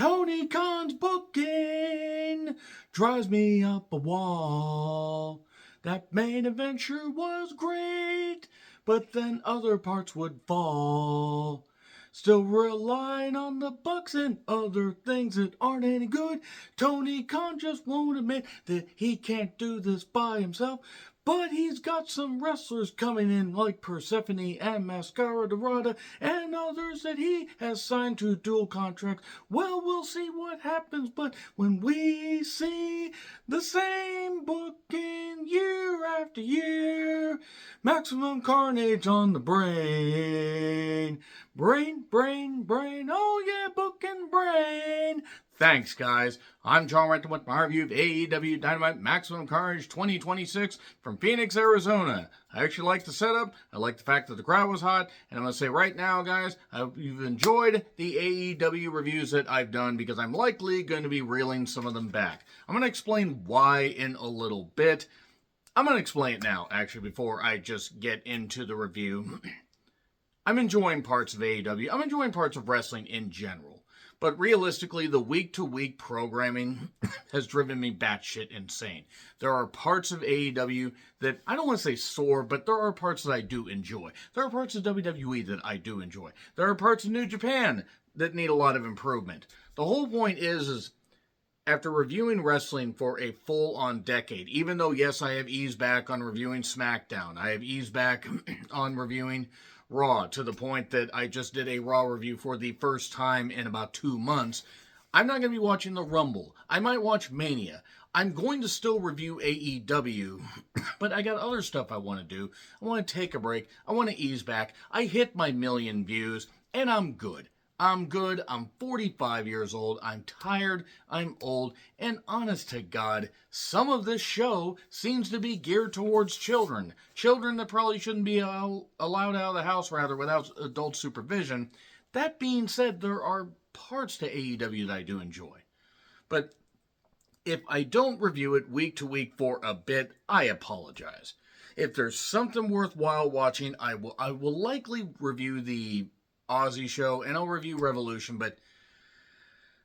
Tony Khan's booking drives me up a wall. That main adventure was great, but then other parts would fall. Still relying on the Bucks and other things that aren't any good. Tony Khan just won't admit that he can't do this by himself. But he's got some wrestlers coming in like Persephone and Mascara Dorada and others that he has signed to dual contracts. Well, we'll see what happens, but when we see the same booking year after year, maximum carnage on the brain. Brain, oh yeah, booking brain. Thanks, guys. I'm John Renton with my review of AEW Dynamite Maximum Carnage 2026 from Phoenix, Arizona. I actually like the setup. I like the fact that the crowd was hot. And I'm going to say right now, guys, I hope you've enjoyed the AEW reviews that I've done because I'm likely going to be reeling some of them back. I'm going to explain why in a little bit. I'm going to explain it now, actually, before I just get into the review. I'm enjoying parts of AEW. I'm enjoying parts of wrestling in general. But realistically, the week-to-week programming has driven me batshit insane. There are parts of AEW that, I don't want to say sore, but there are parts that I do enjoy. There are parts of WWE that I do enjoy. There are parts of New Japan that need a lot of improvement. The whole point is after reviewing wrestling for a full-on decade, even though, yes, I have eased back on reviewing SmackDown, I have eased back on reviewing Raw, to the point that I just did a Raw review for the first time in about 2 months. I'm not going to be watching the Rumble. I might watch Mania. I'm going to still review AEW, but I got other stuff I want to do. I want to take a break. I want to ease back. I hit my 1 million views, and I'm good. I'm 45 years old. I'm tired. I'm old. And honest to God, some of this show seems to be geared towards children. Children that probably shouldn't be allowed out of the house, rather, without adult supervision. That being said, there are parts to AEW that I do enjoy. But if I don't review it week to week for a bit, I apologize. If there's something worthwhile watching, I will likely review the Aussie show, and I'll review Revolution, but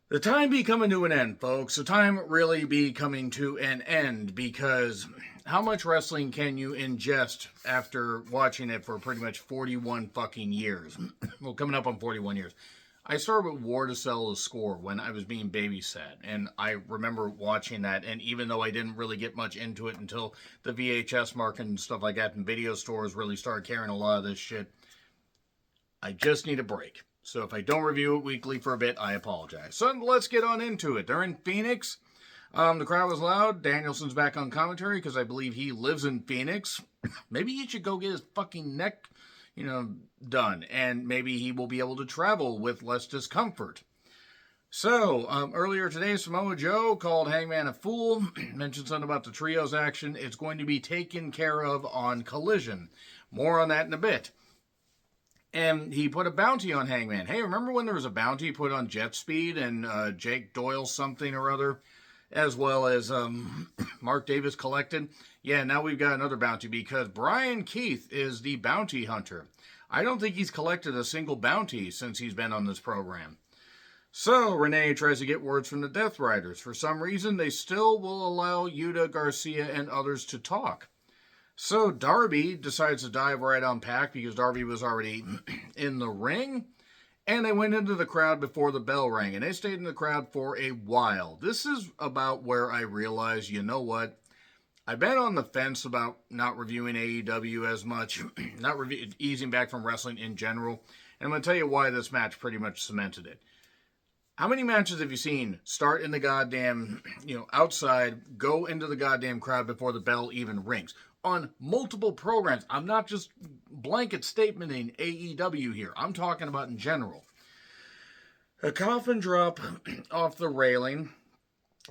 the time be coming to an end, folks. The time really be coming to an end, because how much wrestling can you ingest after watching it for pretty much 41 fucking years? Well, coming up on 41 years. I started with War to Sell the Score when I was being babysat, and I remember watching that, and even though I didn't really get much into it until the VHS market and stuff like that, and video stores really started carrying a lot of this shit, I just need a break. So if I don't review it weekly for a bit, I apologize. So let's get on into it. They're in Phoenix. The crowd was loud. Danielson's back on commentary because I believe he lives in Phoenix. Maybe he should go get his fucking neck, done. And maybe he will be able to travel with less discomfort. So, earlier today, Samoa Joe called Hangman a fool. Mentioned something about the trios action. It's going to be taken care of on Collision. More on that in a bit. And he put a bounty on Hangman. Hey, remember when there was a bounty put on Jet Speed and Jake Doyle something or other, as well as Mark Davis collected? Yeah, now we've got another bounty because Brian Keith is the bounty hunter. I don't think he's collected a single bounty since he's been on this program. So Renee tries to get words from the Death Riders. For some reason, they still will allow Yuta, Garcia, and others to talk. So Darby decides to dive right on Pac because Darby was already in the ring. And they went into the crowd before the bell rang. And they stayed in the crowd for a while. This is about where I realized, you know what? I've been on the fence about not reviewing AEW as much. Easing back from wrestling in general. And I'm going to tell you why this match pretty much cemented it. How many matches have you seen start in the goddamn, outside, go into the goddamn crowd before the bell even rings? On multiple programs. I'm not just blanket statementing AEW here. I'm talking about in general. A coffin drop off the railing.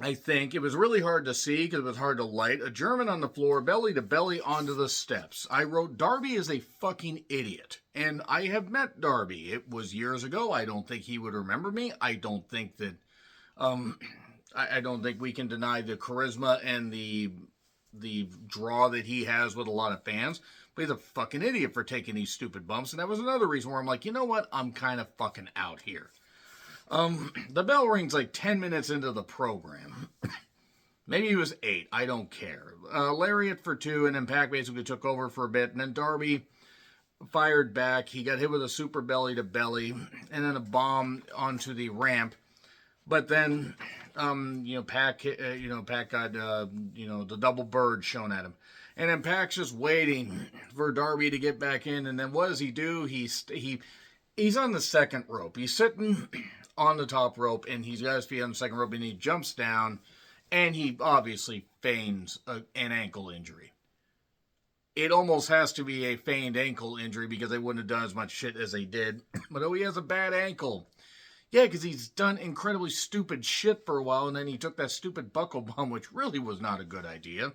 I think it was really hard to see because it was hard to light. A German on the floor, belly to belly onto the steps. I wrote, Darby is a fucking idiot. And I have met Darby. It was years ago. I don't think he would remember me. I don't think that, I don't think we can deny the charisma and the draw that he has with a lot of fans. But he's a fucking idiot for taking these stupid bumps. And that was another reason where I'm like, you know what? I'm kind of fucking out here. The bell rings like 10 minutes into the program. Maybe it was 8. I don't care. Lariat for 2, and then Pac basically took over for a bit, and then Darby fired back. He got hit with a super belly to belly, and then a bomb onto the ramp. But then, Pac got, the double bird shown at him. And then Pac's just waiting for Darby to get back in. And then what does he do? He's on the second rope. He's sitting on the top rope, and he's got his feet on the second rope, and he jumps down, and he obviously feigns an ankle injury. It almost has to be a feigned ankle injury because they wouldn't have done as much shit as they did. But he has a bad ankle. Yeah, because he's done incredibly stupid shit for a while, and then he took that stupid buckle bomb, which really was not a good idea.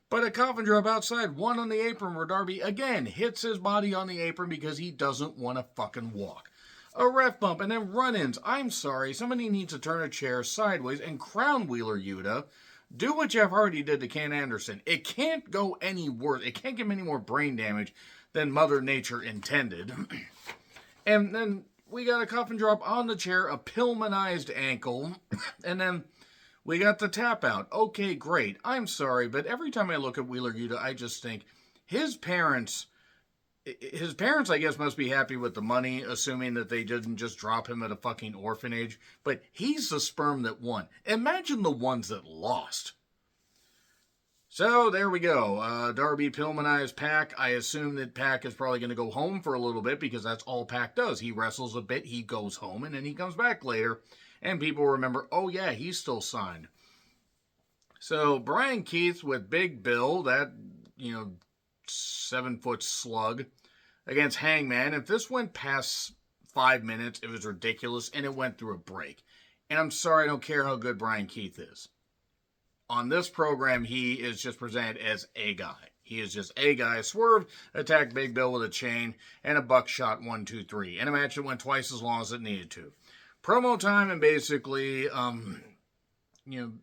But a coffin drop outside, one on the apron where Darby, again, hits his body on the apron because he doesn't want to fucking walk. A ref bump, and then run-ins. I'm sorry, somebody needs to turn a chair sideways and crown Wheeler Yuta. Do what Jeff Hardy did to Ken Anderson. It can't go any worse. It can't give him any more brain damage than Mother Nature intended. And then we got a coffin drop on the chair, a Pillmanized ankle, and then we got the tap out. Okay, great. I'm sorry, but every time I look at Wheeler Yuta, I just think his parents, I guess, must be happy with the money, assuming that they didn't just drop him at a fucking orphanage. But he's the sperm that won. Imagine the ones that lost. So, there we go. Darby Pillmanized Pac. I assume that Pac is probably going to go home for a little bit because that's all Pac does. He wrestles a bit, he goes home, and then he comes back later. And people remember, oh yeah, he's still signed. So, Brian Keith with Big Bill, that, 7-foot slug, against Hangman. If this went past 5 minutes, it was ridiculous, and it went through a break. And I'm sorry, I don't care how good Brian Keith is. On this program, he is just presented as a guy. He is just a guy. Swerve attacked Big Bill with a chain and a buckshot 1, 2, 3. And a match that went twice as long as it needed to. Promo time, and basically,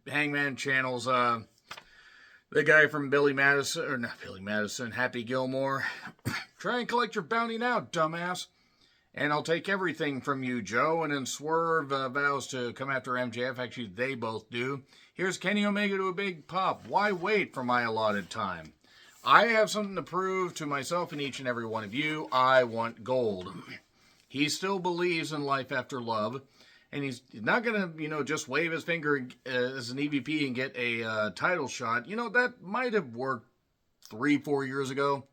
Hangman channels the guy from Happy Gilmore. Try and collect your bounty now, dumbass. And I'll take everything from you, Joe. And then Swerve vows to come after MJF. Actually, they both do. Here's Kenny Omega to a big pop. Why wait for my allotted time? I have something to prove to myself and each and every one of you. I want gold. He still believes in life after love. And he's not going to, just wave his finger as an EVP and get a title shot. That might have worked 3-4 years ago.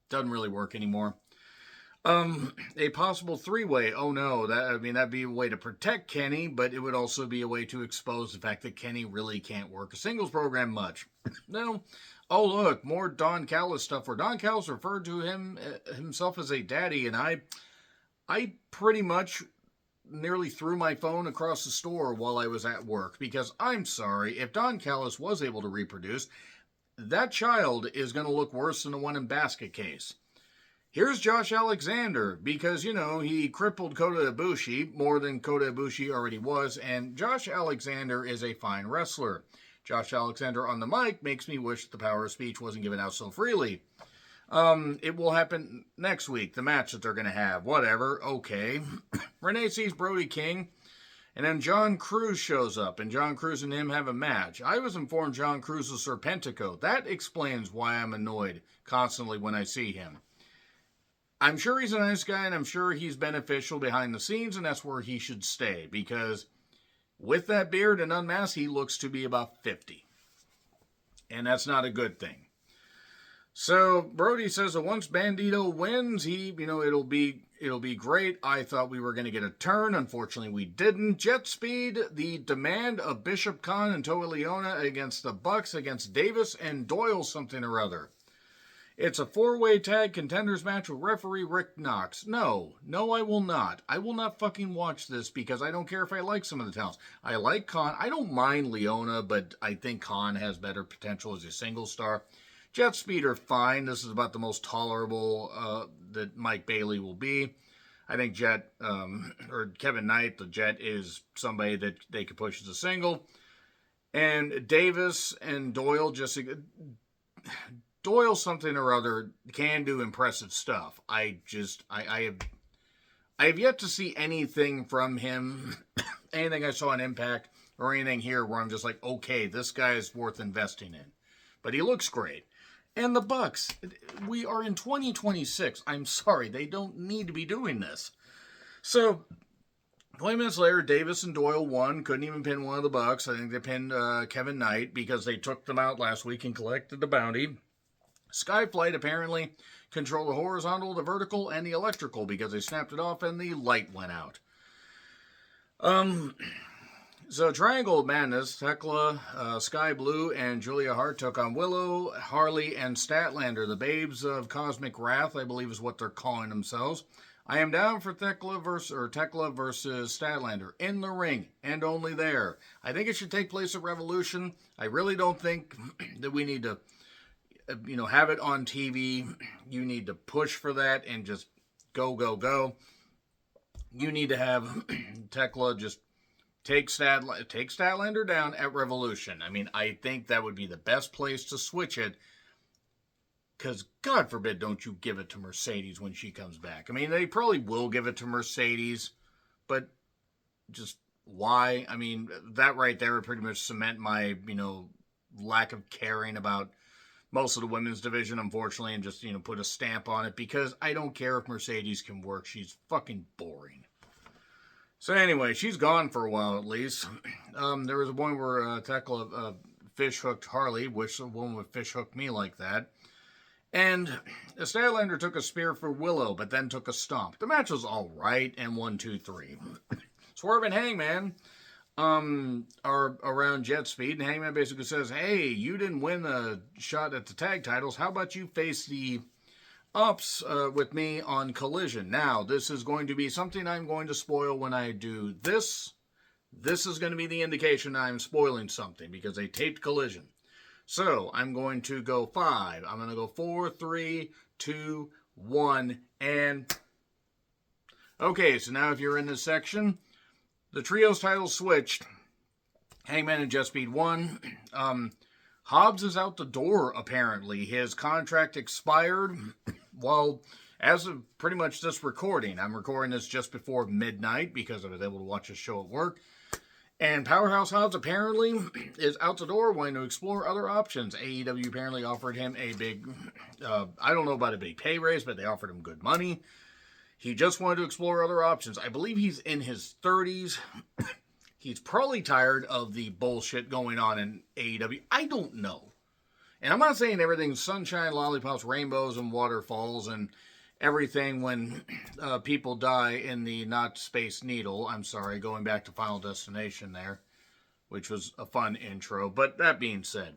Doesn't really work anymore. A possible 3-way. Oh no, that'd be a way to protect Kenny, but it would also be a way to expose the fact that Kenny really can't work a singles program much. No. Oh look, more Don Callis stuff where Don Callis referred to himself as a daddy, and I pretty much nearly threw my phone across the store while I was at work, because I'm sorry, if Don Callis was able to reproduce, that child is going to look worse than the one in Basket Case. Here's Josh Alexander, because, he crippled Kota Ibushi more than Kota Ibushi already was, and Josh Alexander is a fine wrestler. Josh Alexander on the mic makes me wish the power of speech wasn't given out so freely. It will happen next week, the match that they're going to have. Whatever, okay. Renee sees Brody King, and then John Cruz shows up, and John Cruz and him have a match. I was informed John Cruz is Serpentico. That explains why I'm annoyed constantly when I see him. I'm sure he's a nice guy, and I'm sure he's beneficial behind the scenes, and that's where he should stay, because with that beard and unmasked, he looks to be about 50. And that's not a good thing. So, Brody says that once Bandito wins, it'll be great. I thought we were going to get a turn. Unfortunately, we didn't. Jet Speed, the demand of Bishop Khan and Toa Leona against the Bucks, against Davis and Doyle something or other. It's a 4-way tag contenders match with referee Rick Knox. No, I will not. I will not fucking watch this because I don't care if I like some of the talents. I like Khan. I don't mind Leona, but I think Khan has better potential as a single star. Jet Speed are fine. This is about the most tolerable that Mike Bailey will be. I think Jet, or Kevin Knight, the Jet is somebody that they could push as a single. And Davis and Doyle Doyle something or other can do impressive stuff. I I have yet to see anything from him, anything I saw on Impact or anything here where I'm just like, okay, this guy is worth investing in. But he looks great. And the Bucks, we are in 2026. I'm sorry, they don't need to be doing this. So, 20 minutes later, Davis and Doyle won. Couldn't even pin one of the Bucks. I think they pinned Kevin Knight because they took them out last week and collected the bounty. Skyflight apparently controlled the horizontal, the vertical, and the electrical because they snapped it off and the light went out. So Triangle of Madness, Tekla, Sky Blue, and Julia Hart took on Willow, Harley, and Statlander. The Babes of Cosmic Wrath, I believe is what they're calling themselves. I am down for Tekla versus Statlander in the ring and only there. I think it should take place at Revolution. I really don't think that we need to, have it on TV. You need to push for that and just go, go, go. You need to have Tekla just take Statlander down at Revolution. I mean, I think that would be the best place to switch it. Because, God forbid, don't you give it to Mercedes when she comes back. I mean, they probably will give it to Mercedes. But just why? I mean, that right there would pretty much cement my, lack of caring about most of the women's division, unfortunately. And just, put a stamp on it. Because I don't care if Mercedes can work. She's fucking boring. So anyway, she's gone for a while at least. There was a point where Tekla fish hooked Harley, which the woman would fish hook me like that. And Statlander took a spear for Willow, but then took a stomp. The match was all right, and 1, 2, 3. Swerve and Hangman are around jet speed, and Hangman basically says, hey, you didn't win the shot at the tag titles. How about you face the Ups with me on Collision? Now, this is going to be something I'm going to spoil when I do this. This is going to be the indication I'm spoiling something because they taped Collision. So, I'm going to go 5. I'm going to go 4, 3, 2, 1, and... Okay, so now if you're in this section, the Trios title switched. Hangman and Jet Speed won. Hobbs is out the door, apparently. His contract expired. Well, as of pretty much this recording, I'm recording this just before midnight because I was able to watch a show at work. And Powerhouse Hobbs apparently is out the door wanting to explore other options. AEW apparently offered him a big, I don't know about a big pay raise, but they offered him good money. He just wanted to explore other options. I believe he's in his 30s. He's probably tired of the bullshit going on in AEW. I don't know. And I'm not saying everything's sunshine, lollipops, rainbows, and waterfalls, and everything when people die in the not Space Needle. I'm sorry, going back to Final Destination there, which was a fun intro. But that being said,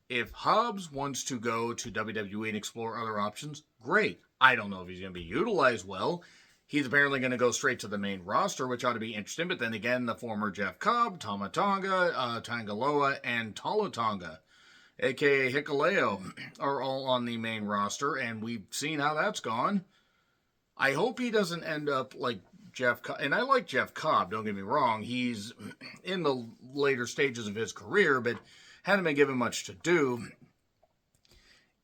if Hobbs wants to go to WWE and explore other options, great. I don't know if he's going to be utilized well. He's apparently going to go straight to the main roster, which ought to be interesting. But then again, the former Jeff Cobb, Tama Tonga, Tangaloa, and Tolatonga, a.k.a. Hikuleo, are all on the main roster, and we've seen how that's gone. I hope he doesn't end up like Jeff Cobb. And I like Jeff Cobb, don't get me wrong. He's in the later stages of his career, but hadn't been given much to do.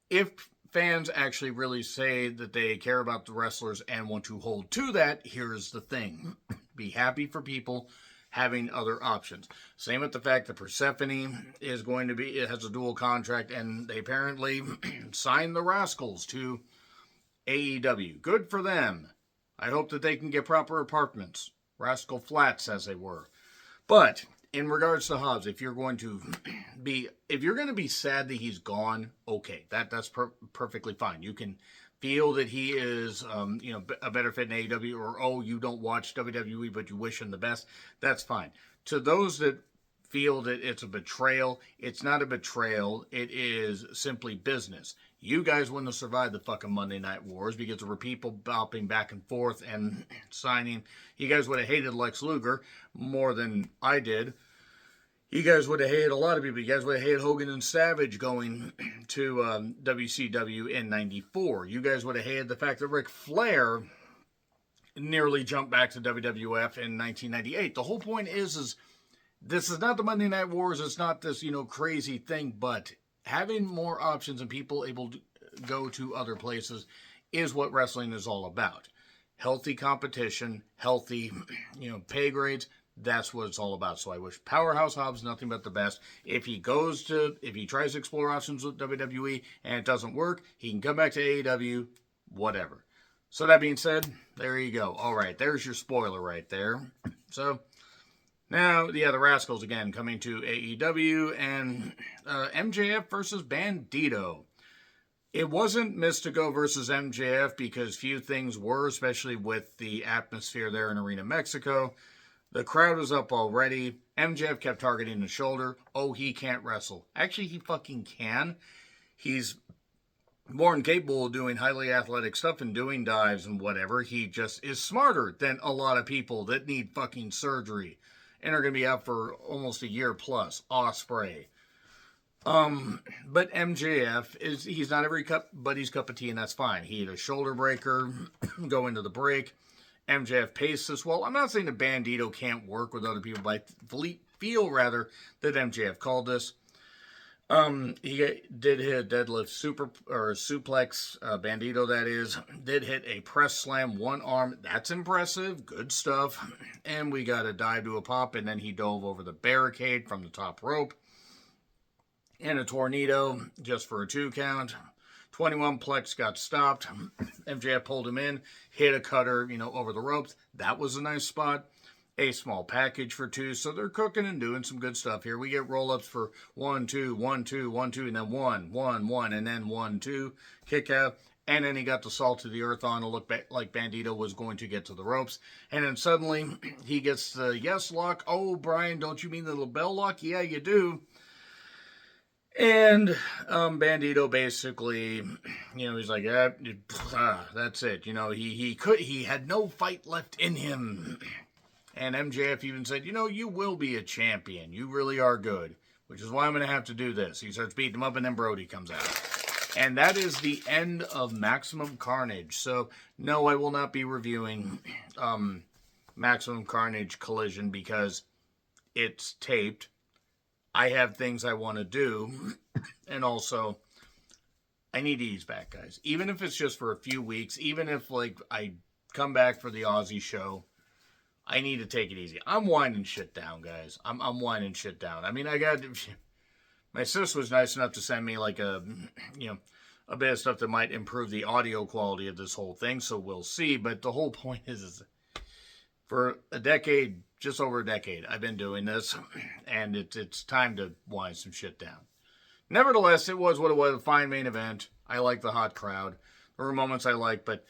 If fans actually really say that they care about the wrestlers and want to hold to that, here's the thing. Be happy for people having other options. Same with the fact that Persephone is going to be, it has a dual contract, and they apparently signed the Rascals to AEW. Good for them. I hope that they can get proper apartments. Rascal Flats, as they were. But in regards to Hobbs, if you're going to be sad that he's gone, okay, that's perfectly fine. You can feel that he is, a better fit in AEW, or, oh, you don't watch WWE, but you wish him the best. That's fine. To those that feel that it's a betrayal, it's not a betrayal. It is simply business. You guys wouldn't have survived the fucking Monday Night Wars because there were people bopping back and forth and signing. You guys would have hated Lex Luger more than I did. You guys would have hated a lot of people. You guys would have hated Hogan and Savage going to WCW in 94. You guys would have hated the fact that Ric Flair nearly jumped back to WWF in 1998. The whole point is this is not the Monday Night Wars. It's not this, crazy thing. But having more options and people able to go to other places is what wrestling is all about. healthy competition, healthy, pay grades. That's what it's all about. So I wish Powerhouse Hobbs nothing but the best. If he tries to explore options with WWE and it doesn't work, he can come back to AEW, whatever. So that being said, there you go. All right, there's your spoiler right there. So now, the Rascals again coming to AEW and MJF versus Bandido. It wasn't Mystico versus MJF because few things were, especially with the atmosphere there in Arena Mexico. The crowd was up already. MJF kept targeting the shoulder. Oh, he can't wrestle. Actually, he fucking can. He's more than capable of doing highly athletic stuff and doing dives and whatever. He just is smarter than a lot of people that need fucking surgery and are going to be out for almost a year plus. Ospreay. But MJF, he's not everybody's cup of tea, and that's fine. He had a shoulder breaker, go into the break. MJF paced this well. I'm not saying that Bandido can't work with other people, but I feel rather that MJF called this. He did hit a deadlift suplex, Bandido that is. Did hit a press slam, one arm. That's impressive. Good stuff. And we got a dive to a pop, and then he dove over the barricade from the top rope. And a tornado, just for a 2 count. 21 Plex got stopped. MJF pulled him in, hit a cutter, over the ropes. That was a nice spot. A small package for 2. So they're cooking and doing some good stuff here. We get roll-ups for 1, 2, 1, 2, 1, 2, and then 1, 1, 1, and then 1, 2. Kick out. And then he got the salt to the earth on to look like Bandido was going to get to the ropes. And then suddenly he gets the yes lock. Oh, Brian, don't you mean the LaBelle lock? Yeah, you do. And Bandido basically, he's like, that's it. He had no fight left in him. And MJF even said, you will be a champion. You really are good, which is why I'm going to have to do this. He starts beating him up, and then Brody comes out. And that is the end of Maximum Carnage. So, no, I will not be reviewing Maximum Carnage Collision because it's taped. I have things I want to do, and also, I need to ease back, guys. Even if it's just for a few weeks, even if, I come back for the Aussie show, I need to take it easy. I'm winding shit down, guys. I'm winding shit down. I mean, my sister was nice enough to send me, a bit of stuff that might improve the audio quality of this whole thing, so we'll see. But the whole point is for a decade, just over a decade, I've been doing this, and it's time to wind some shit down. Nevertheless, it was what it was, a fine main event. I like the hot crowd. There were moments I liked, but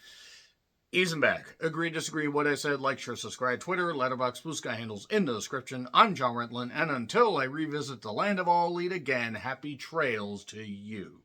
easing back. Agree, disagree, what I said, like, share, subscribe, Twitter, Letterboxd, Blue Sky handles in the description. I'm John Rentlin, and until I revisit the Land of All Elite again, happy trails to you.